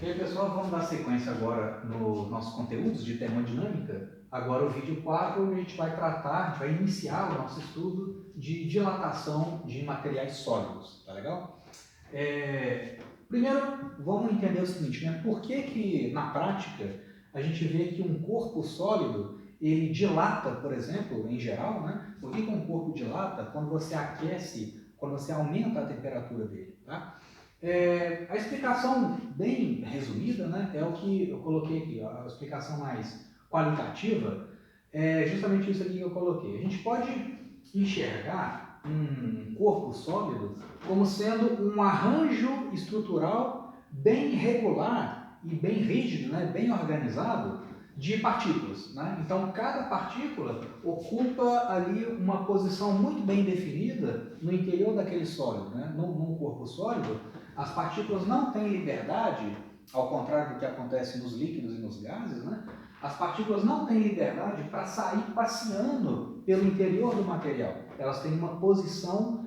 Ok, pessoal, vamos dar sequência agora nos nossos conteúdos de termodinâmica. Agora o vídeo 4, a gente vai iniciar o nosso estudo de dilatação de materiais sólidos, tá legal? Primeiro, vamos entender o seguinte, né? Por que na prática a gente vê que um corpo sólido, ele dilata, por exemplo, em geral, né? Por que um corpo dilata? Quando você aquece, quando você aumenta a temperatura dele, tá? A explicação bem resumida, né, é o que eu coloquei aqui, ó, a explicação mais qualitativa é justamente isso aqui que eu coloquei. A gente pode enxergar um corpo sólido como sendo um arranjo estrutural bem regular e bem rígido, né, bem organizado de partículas, né? Então, cada partícula ocupa ali uma posição muito bem definida no interior daquele sólido, né? Num corpo sólido, as partículas não têm liberdade, ao contrário do que acontece nos líquidos e nos gases, né? As partículas não têm liberdade para sair passeando pelo interior do material. Elas têm uma posição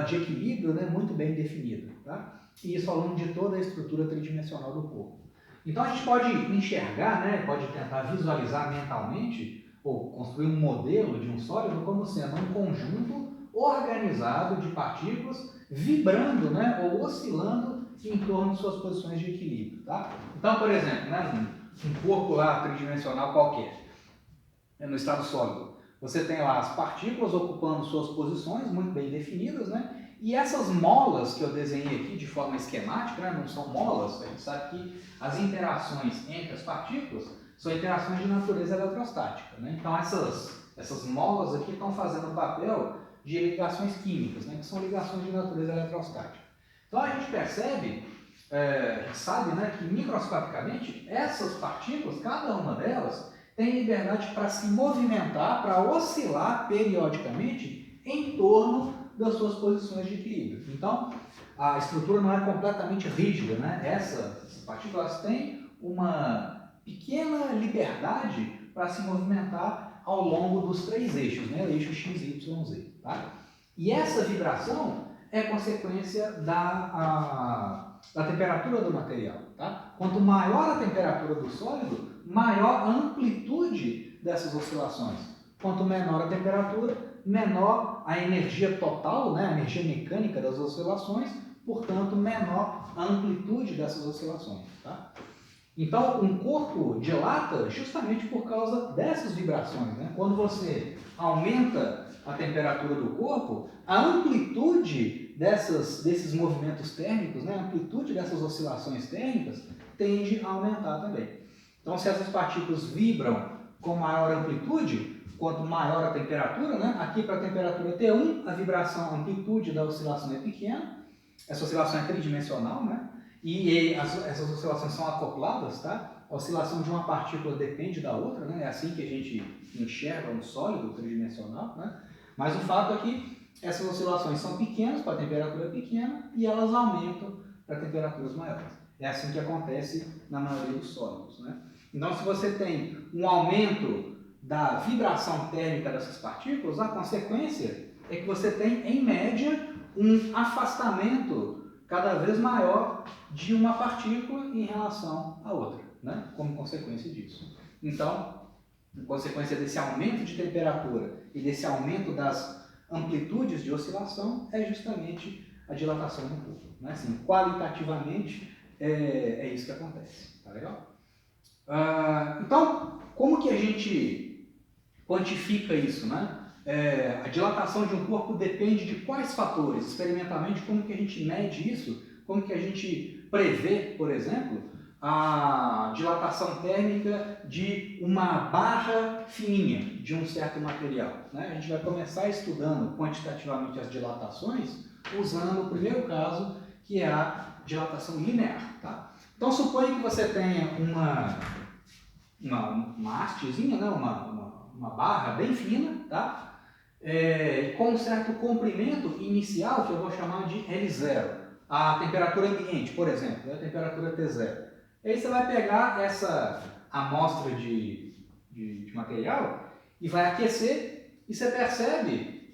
de equilíbrio, né, muito bem definida, tá? E isso ao longo de toda a estrutura tridimensional do corpo. Então a gente pode enxergar, né, pode tentar visualizar mentalmente, ou construir um modelo de um sólido como sendo um conjunto organizado de partículas vibrando, né, ou oscilando em torno de suas posições de equilíbrio. Tá? Então, por exemplo, né, um corpo lá tridimensional qualquer, no estado sólido, você tem lá as partículas ocupando suas posições muito bem definidas, né? E essas molas que eu desenhei aqui de forma esquemática, né, não são molas, a gente sabe que as interações entre as partículas são interações de natureza eletrostática, né? Então essas molas aqui estão fazendo o papel de ligações químicas, né, que são ligações de natureza eletrostática. Então a gente percebe, sabe, né, que microscopicamente essas partículas, cada uma delas, tem liberdade para se movimentar, para oscilar periodicamente em torno das suas posições de equilíbrio. Então, a estrutura não é completamente rígida, né? Essas partículas têm uma pequena liberdade para se movimentar ao longo dos três eixos, né? O eixo X, Y, Z. Tá? E essa vibração é consequência da temperatura do material. Tá? Quanto maior a temperatura do sólido, maior a amplitude dessas oscilações. Quanto menor a temperatura, menor a energia total, né, a energia mecânica das oscilações, portanto, menor a amplitude dessas oscilações. Tá? Então, um corpo dilata justamente por causa dessas vibrações. Né? Quando você aumenta a temperatura do corpo, a amplitude desses movimentos térmicos, né, a amplitude dessas oscilações térmicas, tende a aumentar também. Então, se essas partículas vibram com maior amplitude, quanto maior a temperatura, né? Aqui para a temperatura T1, a vibração, a amplitude da oscilação é pequena, essa oscilação é tridimensional, né? E essas oscilações são acopladas, tá? A oscilação de uma partícula depende da outra, né? É assim que a gente enxerga um sólido tridimensional, né? Mas o fato é que essas oscilações são pequenas para a temperatura pequena e elas aumentam para temperaturas maiores. É assim que acontece na maioria dos sólidos, né? Então, se você tem um aumento da vibração térmica dessas partículas, a consequência é que você tem, em média, um afastamento cada vez maior de uma partícula em relação à outra, né? Como consequência disso. Então, em consequência desse aumento de temperatura e desse aumento das amplitudes de oscilação, é justamente a dilatação do corpo. Né? Assim, qualitativamente, é isso que acontece. Tá legal? Então, como que a gente quantifica isso, né? A dilatação de um corpo depende de quais fatores? Experimentalmente, como que a gente mede isso? Como que a gente prevê, por exemplo, a dilatação térmica de uma barra fininha de um certo material? Né? A gente vai começar estudando quantitativamente as dilatações usando o primeiro caso, que é a dilatação linear. Tá? Então, suponha que você tenha uma hastezinha, né? uma barra bem fina, tá? Com um certo comprimento inicial, que eu vou chamar de L0, a temperatura ambiente, por exemplo, a temperatura T0. Aí você vai pegar essa amostra de material e vai aquecer, e você percebe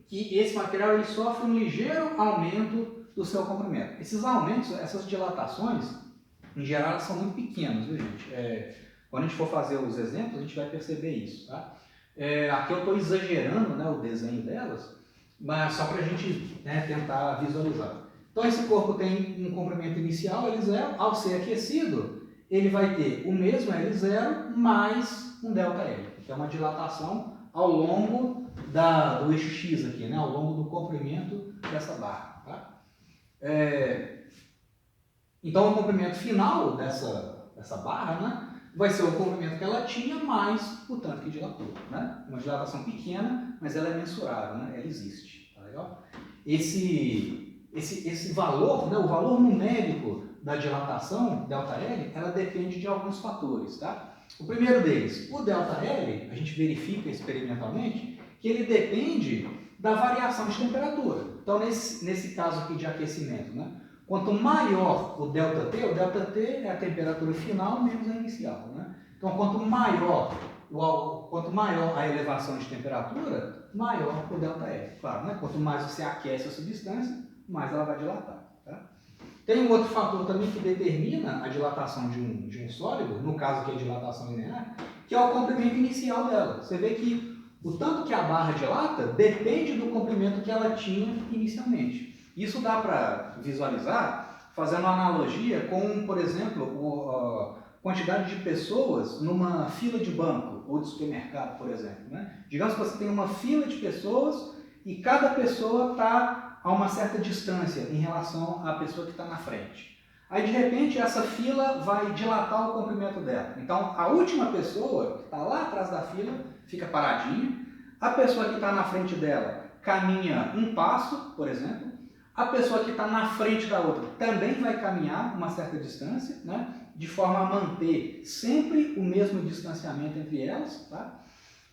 que esse material ele sofre um ligeiro aumento do seu comprimento. Esses aumentos, essas dilatações, em geral, elas são muito pequenas, viu, gente? Quando a gente for fazer os exemplos, a gente vai perceber isso, tá? Aqui eu estou exagerando, né, o desenho delas, mas só para a gente, né, tentar visualizar. Então, esse corpo tem um comprimento inicial, L0, ao ser aquecido, ele vai ter o mesmo L0 mais um ΔL, que é uma dilatação ao longo do eixo X aqui, né, ao longo do comprimento dessa barra. Tá? Então, o comprimento final dessa barra, né, vai ser o comprimento que ela tinha mais o tanto que dilatou. Né? Uma dilatação pequena, mas ela é mensurável, né? Ela existe. Tá legal? Esse valor, né, o valor numérico da dilatação, ΔL, ela depende de alguns fatores. Tá? O primeiro deles, o ΔL, a gente verifica experimentalmente que ele depende da variação de temperatura. Então, nesse caso aqui de aquecimento, né, quanto maior o ΔT é a temperatura final menos a inicial. Né? Então, quanto maior a elevação de temperatura, maior o ΔL. Claro, né? Quanto mais você aquece a substância, mais ela vai dilatar. Tá? Tem um outro fator também que determina a dilatação de um sólido, no caso aqui a dilatação linear, que é o comprimento inicial dela. Você vê que o tanto que a barra dilata depende do comprimento que ela tinha inicialmente. Isso dá para visualizar fazendo uma analogia com, por exemplo, a quantidade de pessoas numa fila de banco ou de supermercado, por exemplo. Né? Digamos que você tem uma fila de pessoas e cada pessoa está a uma certa distância em relação à pessoa que está na frente. Aí, de repente, essa fila vai dilatar o comprimento dela. Então, a última pessoa que está lá atrás da fila fica paradinha, a pessoa que está na frente dela caminha um passo, por exemplo, a pessoa que está na frente da outra também vai caminhar uma certa distância, né, de forma a manter sempre o mesmo distanciamento entre elas. Tá?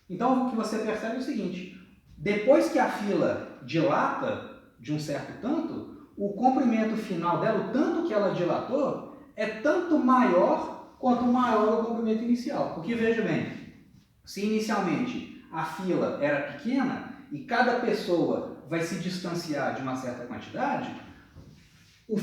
Então, o que você percebe é o seguinte, depois que a fila dilata de um certo tanto, o comprimento final dela, o tanto que ela dilatou, é tanto maior quanto maior o comprimento inicial. Porque, veja bem, se inicialmente a fila era pequena e cada pessoa vai se distanciar de uma certa quantidade, o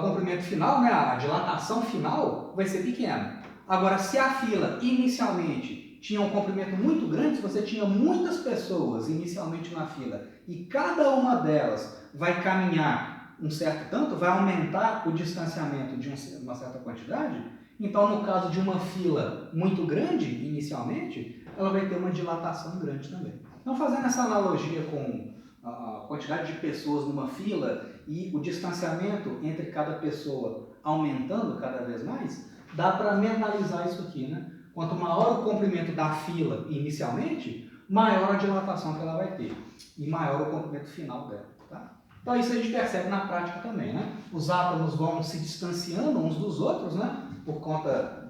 comprimento final, né, a dilatação final, vai ser pequena. Agora, se a fila inicialmente tinha um comprimento muito grande, se você tinha muitas pessoas inicialmente na fila e cada uma delas vai caminhar um certo tanto, vai aumentar o distanciamento de uma certa quantidade, então, no caso de uma fila muito grande inicialmente, ela vai ter uma dilatação grande também. Então, fazendo essa analogia com a quantidade de pessoas numa fila e o distanciamento entre cada pessoa aumentando cada vez mais, dá para mentalizar isso aqui, né? Quanto maior o comprimento da fila inicialmente, maior a dilatação que ela vai ter e maior o comprimento final dela. Tá? Então isso a gente percebe na prática também, né? Os átomos vão se distanciando uns dos outros, né? Por conta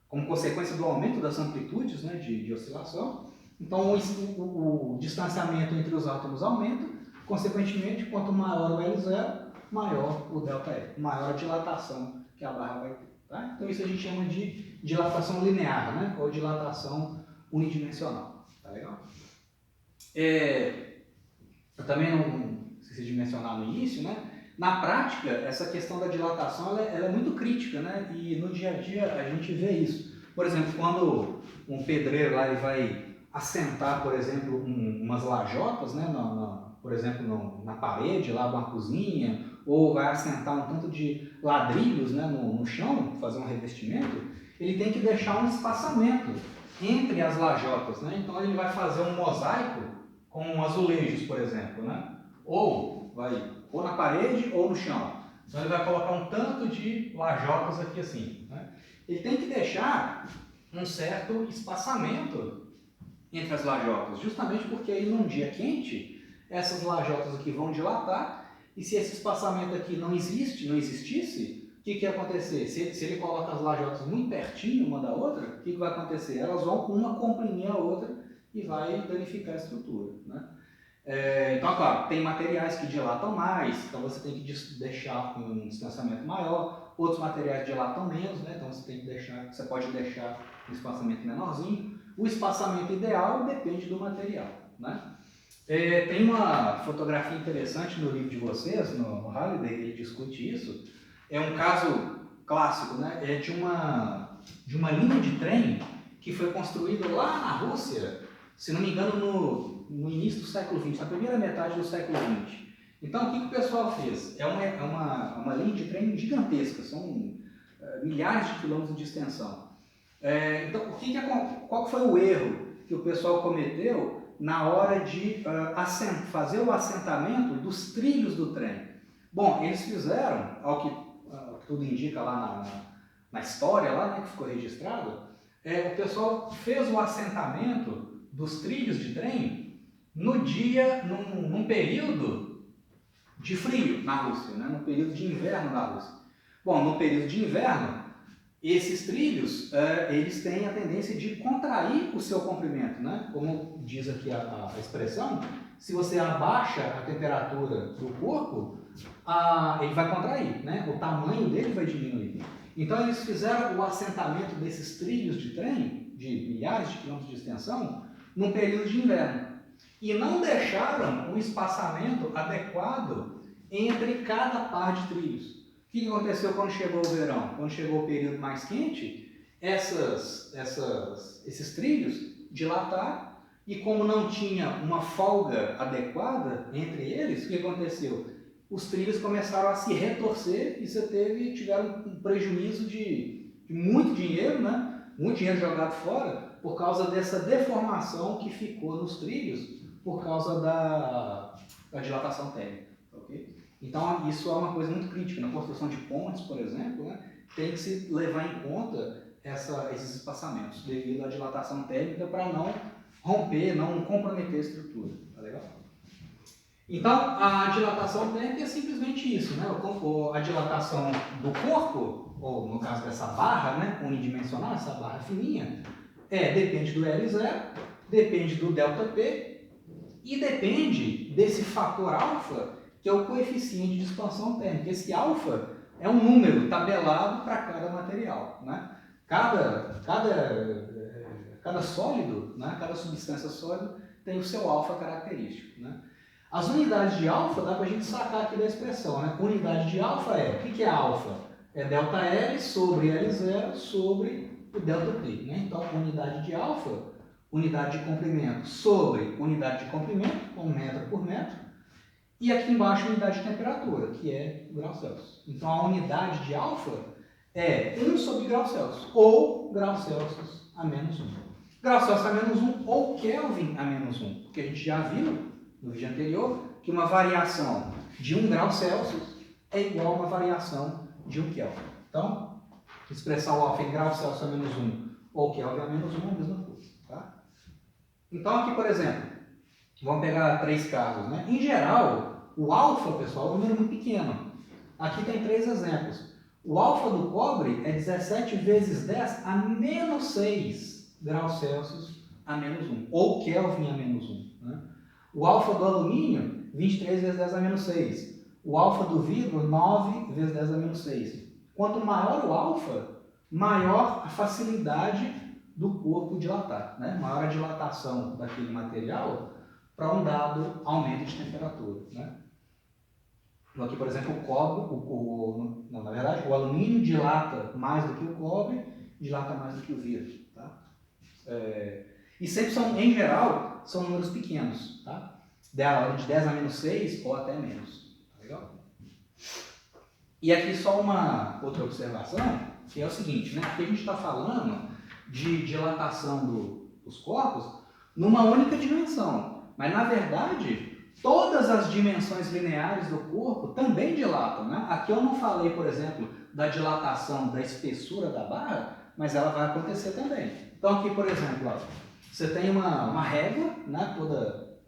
como consequência do aumento das amplitudes, né, de oscilação. Então, o distanciamento entre os átomos aumenta, consequentemente, quanto maior o L0, maior o ΔL, maior a dilatação que a barra vai ter. Tá? Então, isso a gente chama de dilatação linear, né, ou dilatação unidimensional. Tá legal? Eu também não esqueci de mencionar no início, né? Na prática, essa questão da dilatação ela é muito crítica, né? E no dia a dia a gente vê isso. Por exemplo, quando um pedreiro lá ele vai assentar, por exemplo, umas lajotas, né? Por exemplo, na parede lá de uma cozinha, ou vai assentar um tanto de ladrilhos, né, no chão, fazer um revestimento, ele tem que deixar um espaçamento entre as lajotas, né? Então ele vai fazer um mosaico com azulejos, por exemplo, né? Ou na parede ou no chão. Então ele vai colocar um tanto de lajotas aqui assim, né? Ele tem que deixar um certo espaçamento entre as lajotas, justamente porque aí num dia quente, essas lajotas aqui vão dilatar, e se esse espaçamento aqui não existisse, o que ia acontecer? Se ele coloca as lajotas muito pertinho uma da outra, o que vai acontecer? Elas vão uma comprimir a outra e vai danificar a estrutura, né? Então, claro, tem materiais que dilatam mais, então você tem que deixar com um distanciamento maior, outros materiais dilatam menos, né? Então você pode deixar um espaçamento menorzinho. O espaçamento ideal depende do material, né? Tem uma fotografia interessante no livro de vocês, no Halliday, ele discute isso. É um caso clássico, né? É de uma linha de trem que foi construída lá na Rússia, se não me engano, no início do século XX, na primeira metade do século XX. Então, o que o pessoal fez? É uma linha de trem gigantesca, são milhares de quilômetros de extensão. Então, qual foi o erro que o pessoal cometeu na hora de fazer o assentamento dos trilhos do trem? Bom, eles fizeram, ao que tudo indica lá na história, lá, né, que ficou registrado, o pessoal fez o assentamento dos trilhos de trem num período de frio na Rússia, né, no período de inverno na Rússia. Bom, no período de inverno, esses trilhos, eles têm a tendência de contrair o seu comprimento, né? Como diz aqui a expressão, se você abaixa a temperatura do corpo, ele vai contrair, né? O tamanho dele vai diminuir. Então eles fizeram o assentamento desses trilhos de trem, de milhares de quilômetros de extensão, num período de inverno. E não deixaram um espaçamento adequado entre cada par de trilhos. O que aconteceu quando chegou o verão? Quando chegou o período mais quente, esses trilhos dilataram e como não tinha uma folga adequada entre eles, o que aconteceu? Os trilhos começaram a se retorcer e tiveram um prejuízo de muito dinheiro, né? Muito dinheiro jogado fora por causa dessa deformação que ficou nos trilhos por causa da dilatação térmica. Okay? Então, isso é uma coisa muito crítica. Na construção de pontes, por exemplo, né, tem que se levar em conta esses espaçamentos devido à dilatação térmica para não romper, não comprometer a estrutura. Tá legal? Então, a dilatação térmica é simplesmente isso, né? A dilatação do corpo, ou no caso dessa barra, né, unidimensional, essa barra fininha, depende do L0, depende do ΔP e depende desse fator alfa, que é o coeficiente de expansão térmica. Esse alfa é um número tabelado para cada material, né? Cada sólido, né? Cada substância sólida tem o seu alfa característico, né? As unidades de alfa dá para a gente sacar aqui da expressão, né? Unidade de alfa o que é alfa? É ΔL sobre L0 sobre o ΔP, né? Então, unidade de alfa, unidade de comprimento sobre unidade de comprimento, com metro por metro, e aqui embaixo a unidade de temperatura, que é graus Celsius. Então a unidade de alfa é 1 sobre graus Celsius, ou graus Celsius a menos 1. Graus Celsius a menos 1 ou Kelvin a menos 1, porque a gente já viu no vídeo anterior que uma variação de 1 grau Celsius é igual a uma variação de 1 Kelvin. Então, expressar o alfa em graus Celsius a menos 1 ou Kelvin a menos 1 é a mesma coisa. Tá? Então aqui, por exemplo, vamos pegar 3 casos, né? Em geral, o alfa, pessoal, é um número muito pequeno. Aqui tem 3 exemplos. O alfa do cobre é 17 vezes 10 a menos 6 graus Celsius a menos 1, ou Kelvin a menos 1. Né? O alfa do alumínio, 23 vezes 10 a menos 6. O alfa do vidro, 9 vezes 10 a menos 6. Quanto maior o alfa, maior a facilidade do corpo dilatar. Né? Maior a dilatação daquele material para um dado aumento de temperatura. Né? Então aqui, por exemplo, o cobre, na verdade, o alumínio dilata mais do que o cobre, dilata mais do que o vidro. Tá? E sempre em geral, são números pequenos. Tá? Da ordem de 10 a menos 6 ou até menos. Tá legal? E aqui só uma outra observação, que é o seguinte, né? Aqui a gente está falando de dilatação dos corpos numa única dimensão. Mas, na verdade, todas as dimensões lineares do corpo também dilatam. Né? Aqui eu não falei, por exemplo, da dilatação da espessura da barra, mas ela vai acontecer também. Então, aqui, por exemplo, ó, você tem uma régua, né, toda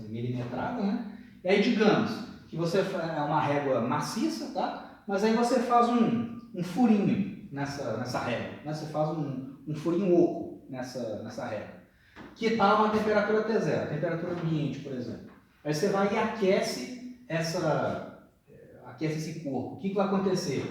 milimetrada, né? E aí, digamos que você é uma régua maciça, tá? Mas aí você faz um furinho nessa régua. Né? Você faz um furinho oco nessa régua. Que está uma temperatura T0, temperatura ambiente, por exemplo. Aí você vai e aquece esse corpo. O que vai acontecer?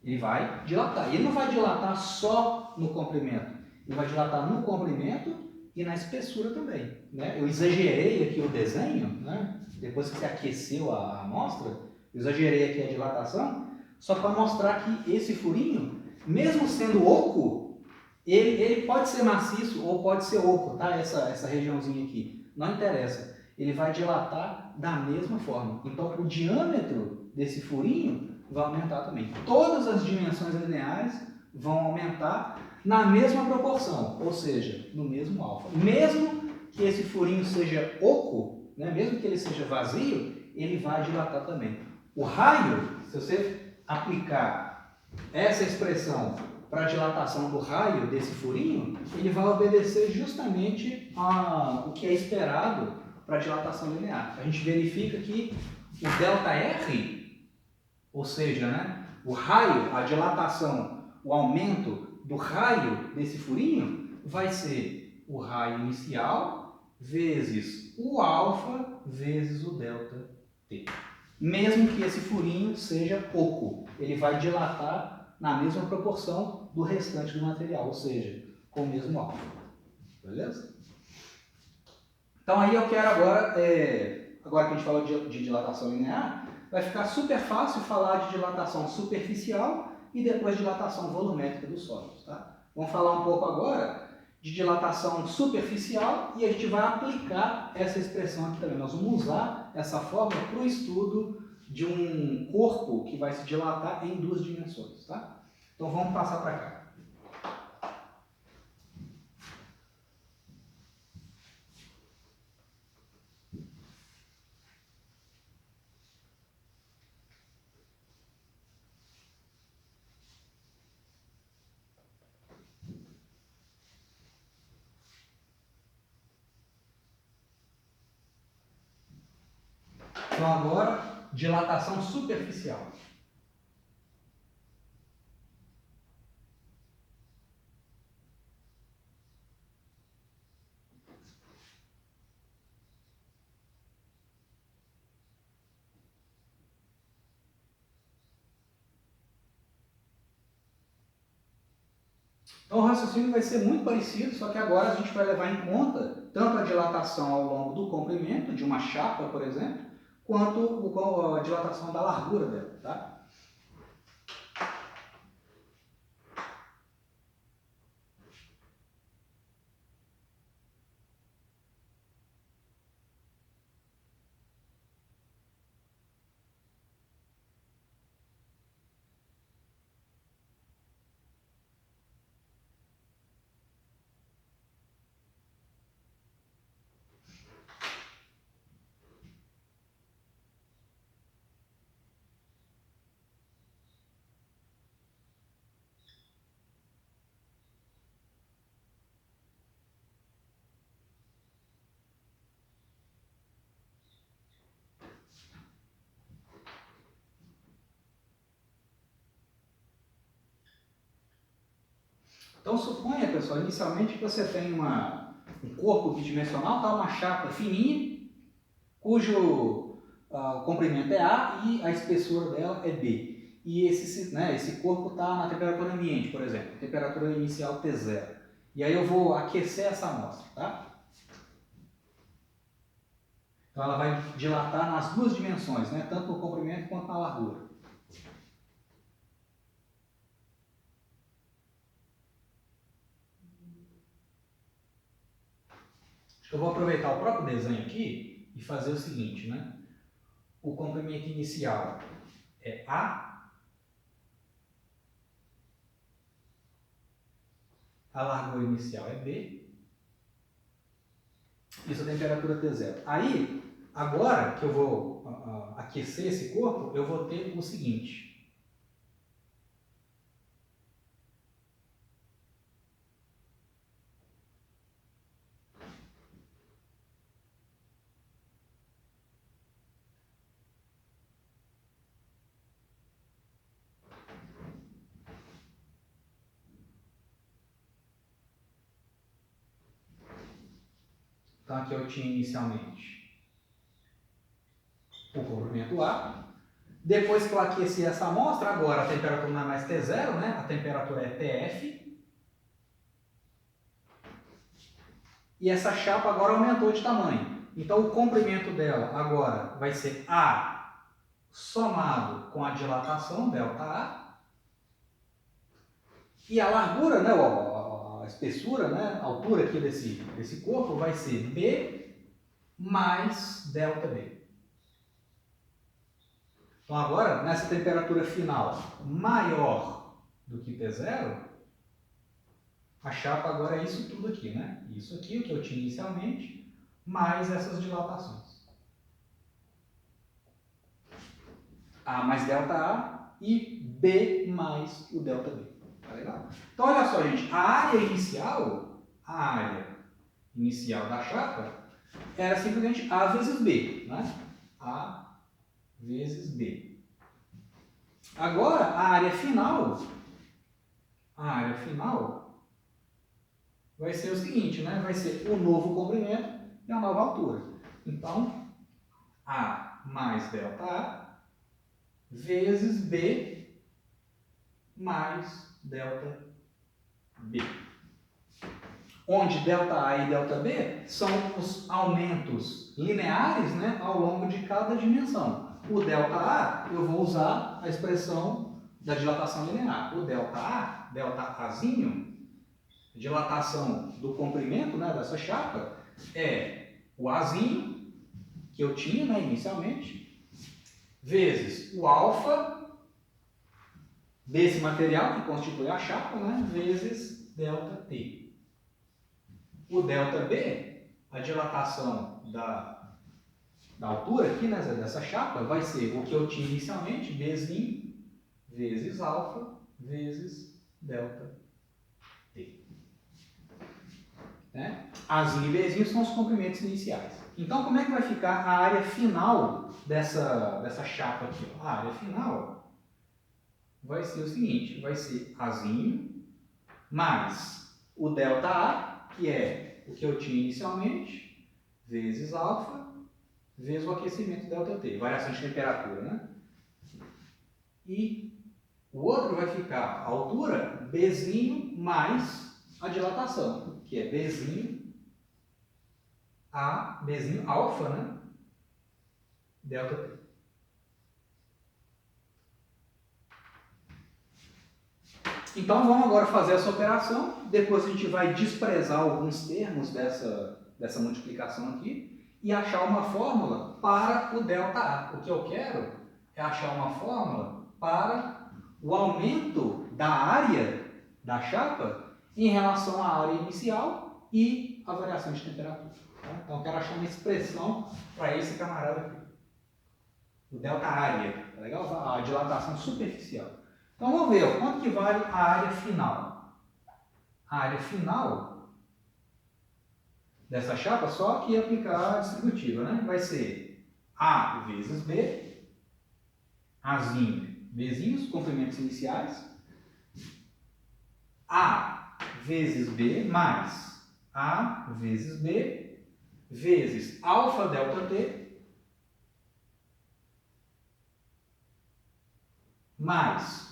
Ele vai dilatar. Ele não vai dilatar só no comprimento. Ele vai dilatar no comprimento e na espessura também, né? Eu exagerei aqui o desenho, né? Depois que você aqueceu a amostra, eu exagerei aqui a dilatação, só para mostrar que esse furinho, mesmo sendo oco, ele pode ser maciço ou pode ser oco, tá? Essa regiãozinha aqui, não interessa. Ele vai dilatar da mesma forma. Então, o diâmetro desse furinho vai aumentar também. Todas as dimensões lineares vão aumentar na mesma proporção, ou seja, no mesmo alfa. Mesmo que esse furinho seja oco, né, mesmo que ele seja vazio, ele vai dilatar também. O raio, se você aplicar essa expressão para a dilatação do raio desse furinho, ele vai obedecer justamente o que é esperado para a dilatação linear. A gente verifica que o ΔR, ou seja, né, o raio, a dilatação, o aumento do raio desse furinho vai ser o raio inicial vezes o alfa vezes o ΔT. Mesmo que esse furinho seja oco, ele vai dilatar na mesma proporção do restante do material, ou seja, com o mesmo alfa. Beleza? Então aí eu quero agora, agora que a gente falou de dilatação linear, vai ficar super fácil falar de dilatação superficial e depois dilatação volumétrica dos sólidos. Tá? Vamos falar um pouco agora de dilatação superficial e a gente vai aplicar essa expressão aqui também. Nós vamos usar essa fórmula para o estudo de um corpo que vai se dilatar em duas dimensões. Tá? Então vamos passar para cá. Então agora, dilatação superficial. Então o raciocínio vai ser muito parecido, só que agora a gente vai levar em conta tanto a dilatação ao longo do comprimento, de uma chapa, por exemplo, quanto a dilatação da largura dela. Tá? Então suponha, pessoal, inicialmente que você tem um corpo bidimensional, tá? Uma chapa fininha, cujo comprimento é A e a espessura dela é B. E esse corpo está na temperatura ambiente, por exemplo, temperatura inicial T0. E aí eu vou aquecer essa amostra, tá? Então ela vai dilatar nas duas dimensões, né? Tanto no comprimento quanto na largura. Eu vou aproveitar o próprio desenho aqui e fazer o seguinte, né? O comprimento inicial é A, a largura inicial é B, isso é a temperatura T0. Aí, agora que eu vou aquecer esse corpo, eu vou ter o seguinte. Então aqui eu tinha inicialmente o comprimento A. Depois que eu aqueci essa amostra, agora a temperatura não é mais T0, né? A temperatura é TF. e essa chapa agora aumentou de tamanho. Então o comprimento dela agora vai ser A somado com a dilatação, ΔA, e a largura, né, a espessura, né, a altura aqui desse corpo vai ser B mais ΔB. Então agora, nessa temperatura final maior do que T0, a chapa agora é isso tudo aqui, né? Isso aqui, o que eu tinha inicialmente, mais essas dilatações. A mais ΔA e B mais o ΔB. Tá legal? Então olha só, gente, a área inicial da chapa era simplesmente A vezes B, né? A vezes B. Agora, a área final vai ser o seguinte, né? Vai ser o novo comprimento e a nova altura. Então, A mais ΔA vezes B mais ΔB. Onde ΔA e ΔB são os aumentos lineares, né, ao longo de cada dimensão. O ΔA, eu vou usar a expressão da dilatação linear. O ΔAzinho, dilatação do comprimento, né, dessa chapa, é o Azinho, que eu tinha, né, inicialmente, vezes o alfa desse material, que constitui a chapa, né, vezes ΔT. O ΔB, a dilatação da altura aqui, né, dessa chapa, vai ser o que eu tinha inicialmente, Bzinho vezes alfa vezes ΔT. Né? Azinho e Bzinho são os comprimentos iniciais. Então, como é que vai ficar a área final dessa chapa aqui? A área final vai ser o seguinte, vai ser Azinho mais o ΔA, que é o que eu tinha inicialmente, vezes alfa, vezes o aquecimento ΔT, variação de temperatura, né? E o outro vai ficar a altura Bzinho mais a dilatação, que é Bzinho alfa, né? ΔT. Então vamos agora fazer essa operação, depois a gente vai desprezar alguns termos dessa multiplicação aqui e achar uma fórmula para o ΔA. O que eu quero é achar uma fórmula para o aumento da área da chapa em relação à área inicial e a variação de temperatura. Tá? Então eu quero achar uma expressão para esse camarada aqui. O ΔA, tá legal? A dilatação superficial. Então vamos ver, quanto que vale a área final? A área final dessa chapa, só que aplicar a distributiva, né? Vai ser A vezes B, Azinho, Bzinho, os comprimentos iniciais, A vezes B mais A vezes B, vezes alfa ΔT, mais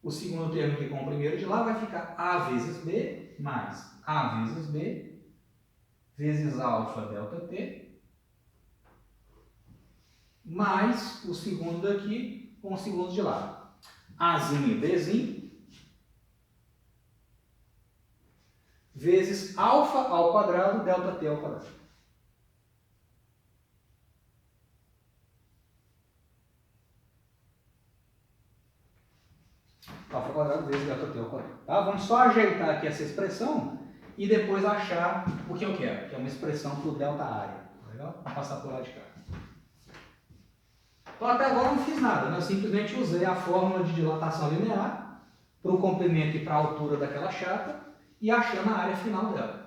o segundo termo aqui com o primeiro de lá vai ficar A vezes B mais A vezes B vezes alfa ΔT mais o segundo daqui com o segundo de lá. Azinho e Bzinho vezes alfa ao quadrado ΔT ao quadrado. Alfa ao quadrado vezes ΔT ao quadrado. Tá? Vamos só ajeitar aqui essa expressão e depois achar o que eu quero, que é uma expressão para o delta área. Legal? Vou passar por lá de cá. Então até agora eu não fiz nada, né? Eu simplesmente usei a fórmula de dilatação linear para o comprimento e para a altura daquela chapa e achando a área final dela.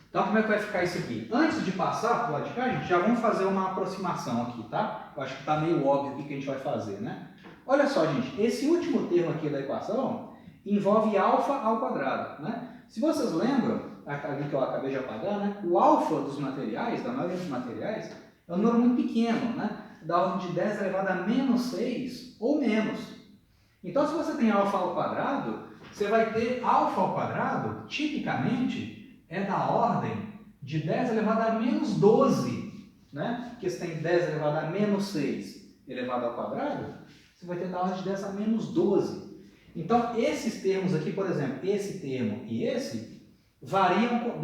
Então, como é que vai ficar isso aqui? Antes de passar para o lado de cá, gente, já vamos fazer uma aproximação aqui, tá? Eu acho que está meio óbvio o que a gente vai fazer, né? Olha só, gente, esse último termo aqui da equação envolve alfa ao quadrado, né? Se vocês lembram, ali que eu acabei de apagar, né? O alfa dos materiais, da maioria dos materiais, é um número muito pequeno, né? Da ordem de 10 elevado a menos 6 ou menos. Então, se você tem alfa ao quadrado, você vai ter alfa ao quadrado, tipicamente, é da ordem de 10 elevado a menos 12, né? Porque você tem 10 elevado a menos 6 elevado ao quadrado, você vai ter da ordem de 10 a menos 12. Então, esses termos aqui, por exemplo, esse termo e esse, variam,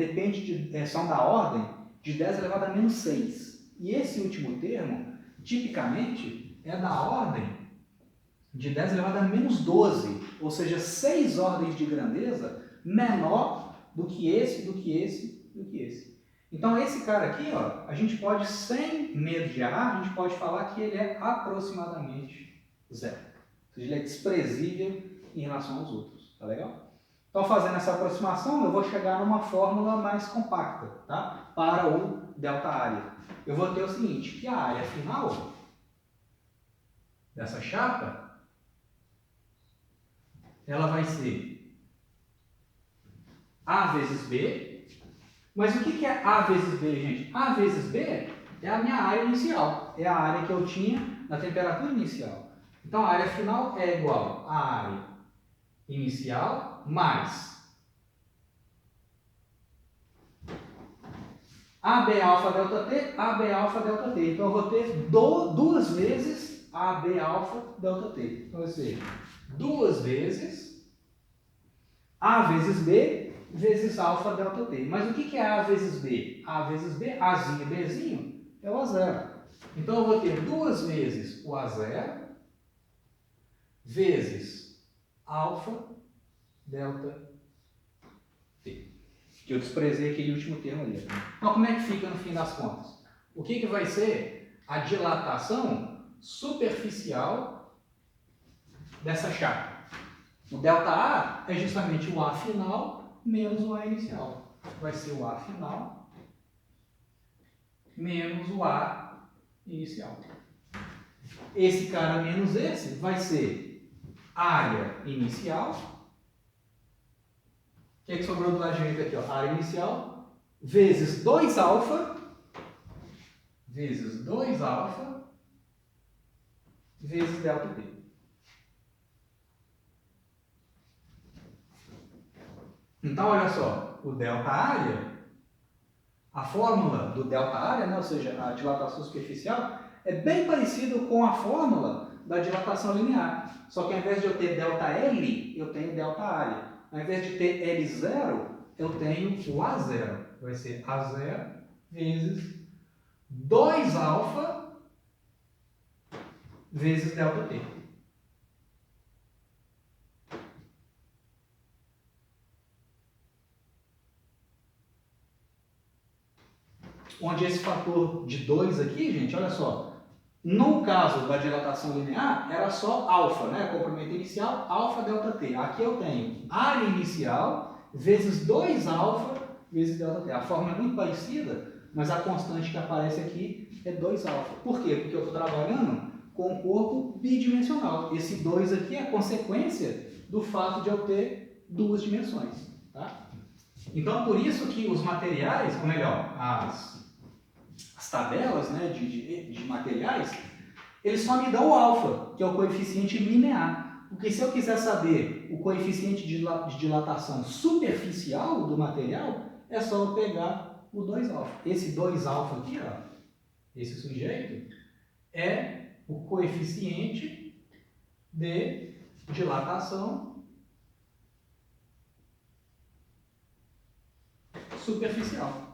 são da ordem de 10 elevado a menos 6. E esse último termo, tipicamente, é da ordem de 10 elevado a menos 12, ou seja, 6 ordens de grandeza menor do que esse, do que esse, do que esse. Então, esse cara aqui, ó, a gente pode, sem medo de errar, a gente pode falar que ele é aproximadamente zero. Ou seja, ele é desprezível em relação aos outros. Tá legal? Então, fazendo essa aproximação, eu vou chegar numa fórmula mais compacta, tá? Para o delta área. Eu vou ter o seguinte, que a área final dessa chapa, ela vai ser A vezes B. Mas o que é A vezes B, gente? A vezes B é a minha área inicial. É a área que eu tinha na temperatura inicial. Então, a área final é igual à área inicial mais AB alfa delta T, AB alfa delta T. Então, eu vou ter duas vezes AB alfa delta T. Então, vai ser duas vezes A vezes B vezes alfa delta T. Mas o que é A vezes B? A vezes B, Azinho e Bzinho, é o A0. Então, eu vou ter duas vezes o A0 vezes alfa delta T. Que eu desprezei aquele último termo ali. Então, como é que fica no fim das contas? O que vai ser a dilatação superficial dessa chapa? O ΔA é justamente o A final menos o A inicial. Vai ser o A final menos o A inicial. Esse cara menos esse vai ser área inicial. O que sobrou do lado direito aqui? Ó? Área inicial vezes 2 alfa vezes 2 alfa vezes delta T. Então, olha só, o delta área, a fórmula do delta área, né, ou seja, a dilatação superficial, é bem parecido com a fórmula da dilatação linear. Só que ao invés de eu ter delta L, eu tenho delta área. Ao invés de ter L0, eu tenho o A0. Vai ser A0 vezes 2 alfa vezes delta T. Onde esse fator de 2 aqui, gente, olha só, no caso da dilatação linear, era só alfa, né? Comprimento inicial, alfa delta T. Aqui eu tenho área inicial vezes 2 alfa vezes delta T. A fórmula é muito parecida, mas a constante que aparece aqui é 2 alfa. Por quê? Porque eu estou trabalhando com um corpo bidimensional. Esse 2 aqui é consequência do fato de eu ter duas dimensões. Tá? Então, por isso que os materiais, ou melhor, as tabelas, né, de materiais, eles só me dão o alfa, que é o coeficiente linear. Porque se eu quiser saber o coeficiente de dilatação superficial do material, é só eu pegar o 2 alfa. Esse 2 alfa aqui, ó, esse sujeito, é o coeficiente de dilatação superficial.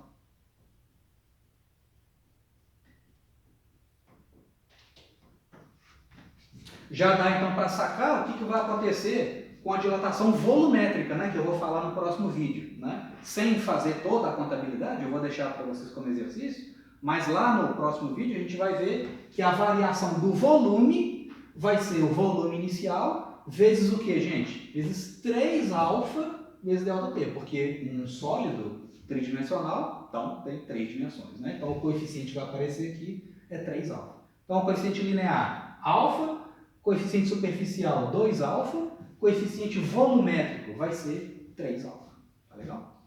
Já dá então para sacar o que vai acontecer com a dilatação volumétrica, né, que eu vou falar no próximo vídeo. Né? Sem fazer toda a contabilidade, eu vou deixar para vocês como exercício, mas lá no próximo vídeo a gente vai ver que a variação do volume vai ser o volume inicial vezes o que, gente? Vezes 3 alfa vezes delta T, porque um sólido tridimensional, então tem 3 dimensões. Né? Então o coeficiente que vai aparecer aqui é 3 alfa. Então o coeficiente linear, alfa, coeficiente superficial 2 alfa, coeficiente volumétrico vai ser 3 alfa. Tá legal?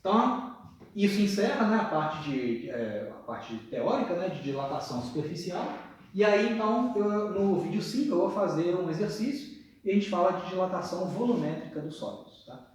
Então, isso encerra, né, a parte teórica, né, de dilatação superficial. E aí, então, no vídeo 5 eu vou fazer um exercício e a gente fala de dilatação volumétrica dos sólidos. Tá?